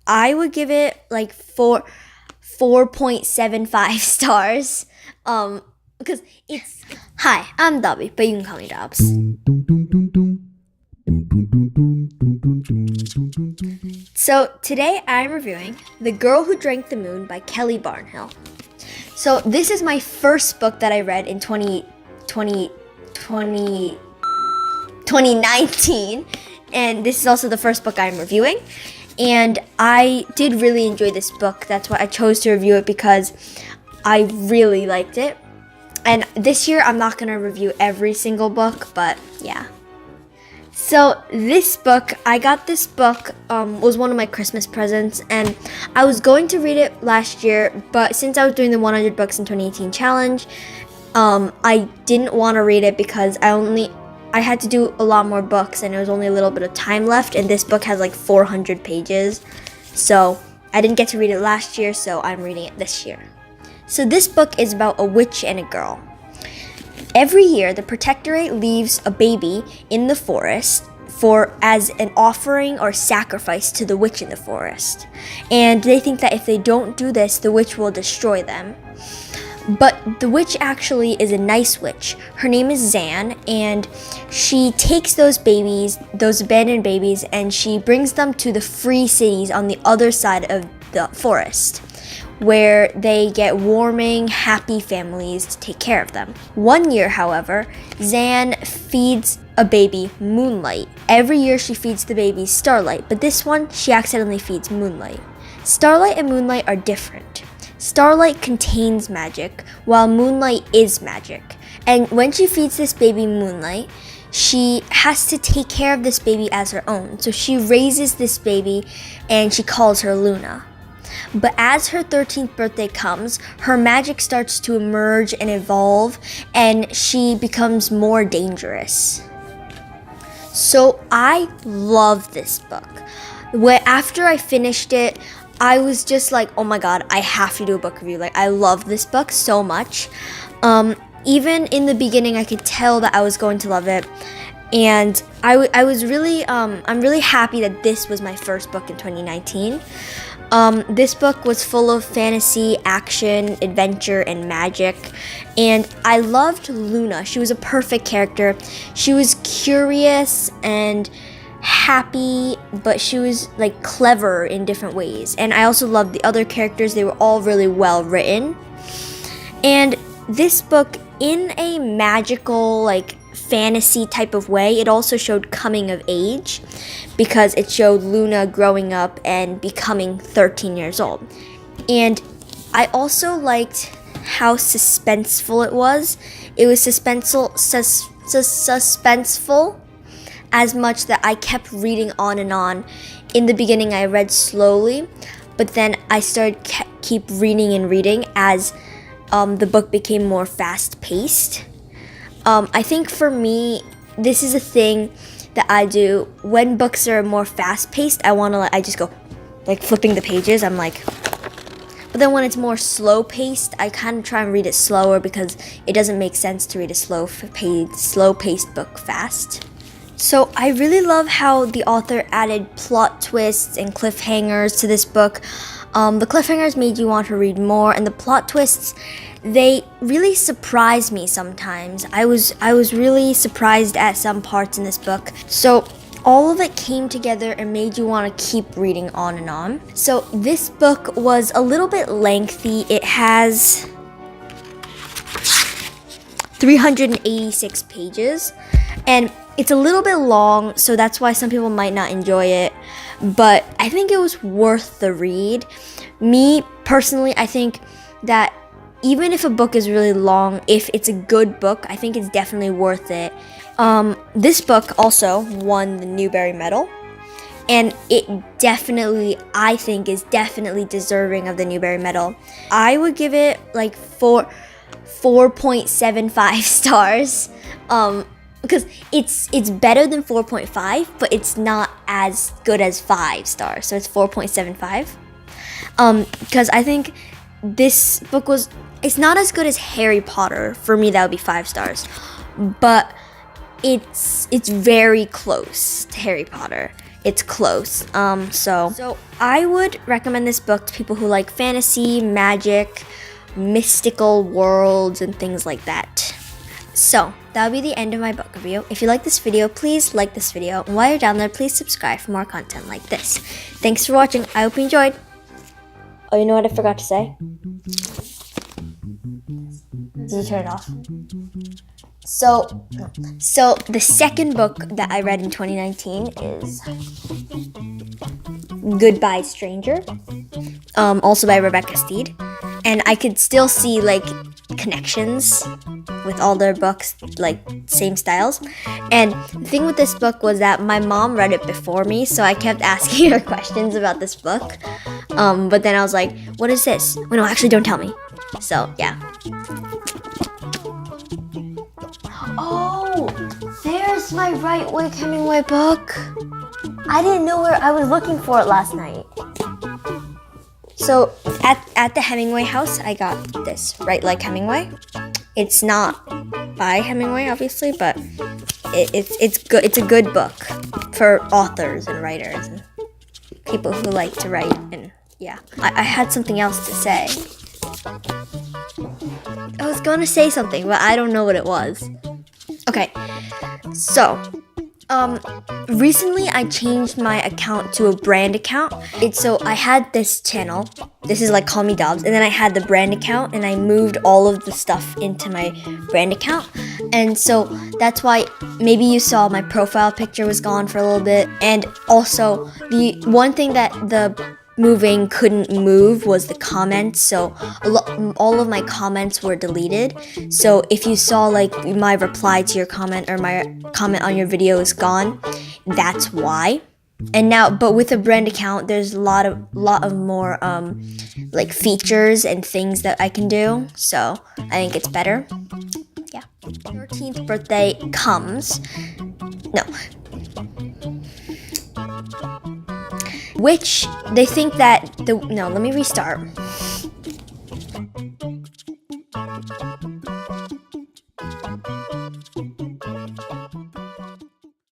I would give it like 4.75 stars. Because it's... Hi, I'm Dabby, but you can call me Dabz. So today I'm reviewing The Girl Who Drank the Moon by Kelly Barnhill. So this is my first book that I read in 2019, and this is also the first book I'm reviewing. And I did really enjoy this book. That's why I chose to review it, because I really liked it. And this year I'm not going to review every single book, but yeah. So this book, I got this book, was one of my Christmas presents, and I was going to read it last year, but since I was doing the 100 books in 2018 challenge, I didn't want to read it because I had to do a lot more books, and there was only a little bit of time left, and this book has like 400 pages, so I didn't get to read it last year, so I'm reading it this year. So this book is about a witch and a girl. Every year, the Protectorate leaves a baby in the forest as an offering or sacrifice to the witch in the forest. And they think that if they don't do this, the witch will destroy them. But the witch actually is a nice witch. Her name is Zan, and she takes those babies, those abandoned babies, and she brings them to the free cities on the other side of the forest, where they get warming, happy families to take care of them. One year, however, Zan feeds a baby Moonlight. Every year she feeds the baby Starlight, but this one she accidentally feeds Moonlight. Starlight and Moonlight are different. Starlight contains magic, while Moonlight is magic. And when she feeds this baby Moonlight, she has to take care of this baby as her own. So she raises this baby and she calls her Luna. But as her 13th birthday comes, her magic starts to emerge and evolve, and she becomes more dangerous. So I love this book. After I finished it, I was just like, oh my god, I have to do a book review. Like, I love this book so much. Even in the beginning, I could tell that I was going to love it. And I was really, I'm really happy that this was my first book in 2019. This book was full of fantasy, action, adventure, and magic, and I loved Luna. She was a perfect character. She was curious and happy, but she was like clever in different ways. And I also loved the other characters. They were all really well written. And this book, in a magical, like, fantasy type of way, it also showed coming of age, because it showed Luna growing up and becoming 13 years old. And I also liked how suspenseful it was. It was suspenseful as much that I kept reading on and on. In the beginning, I read slowly, but then I started keep reading and reading as the book became more fast-paced. I think for me, this is a thing that I do when books are more fast-paced. I just go like flipping the pages. I'm like, but then when it's more slow-paced, I kind of try and read it slower, because it doesn't make sense to read a slow-paced book fast. So I really love how the author added plot twists and cliffhangers to this book. The cliffhangers made you want to read more, and the plot twists, they really surprised me sometimes. I was really surprised at some parts in this book. So all of it came together and made you want to keep reading on and on. So this book was a little bit lengthy. It has 386 pages, and it's a little bit long, so that's why some people might not enjoy it, but I think it was worth the read. Me, personally, I think that even if a book is really long, if it's a good book, I think it's definitely worth it. This book also won the Newbery Medal, and it definitely, I think, is definitely deserving of the Newbery Medal. I would give it like 4.75 stars. Because it's better than 4.5, but it's not as good as 5 stars. So it's 4.75. Because I think this book it's not as good as Harry Potter. For me, that would be 5 stars. But it's very close to Harry Potter. it's close. So I would recommend this book to people who like fantasy, magic, mystical worlds, and things like that. So that'll be the end of my book review. If you like this video, please like this video. And while you're down there, please subscribe for more content like this. Thanks for watching. I hope you enjoyed. Oh, you know what I forgot to say? Did you turn it off? So the second book that I read in 2019 is Goodbye Stranger, also by Rebecca Steed. And I could still see like connections with all their books, like same styles. And the thing with this book was that my mom read it before me, so I kept asking her questions about this book. But then I was like, what is this? Oh, no, actually don't tell me. So yeah. Oh, there's my Right Leg Hemingway book. I didn't know where I was looking for it last night. So at the Hemingway house, I got this Right Leg Hemingway. It's not by Hemingway, obviously, but it's good. It's a good book for authors and writers and people who like to write. And yeah, I had something else to say. I was gonna say something, but I don't know what it was. Okay, so recently I changed my account to a brand account. So I had this channel. This is like Call Me Dabz, and then I had the brand account, and I moved all of the stuff into my brand account. And so that's why maybe you saw my profile picture was gone for a little bit. And also the one thing that the moving couldn't move was the comments, so all of my comments were deleted. So if you saw like my reply to your comment or my comment on your video is gone, that's why. And now, but with a brand account, there's a lot of more like features and things that I can do, so I think it's better. Yeah. 13th birthday comes. No. Which they think that no, let me restart.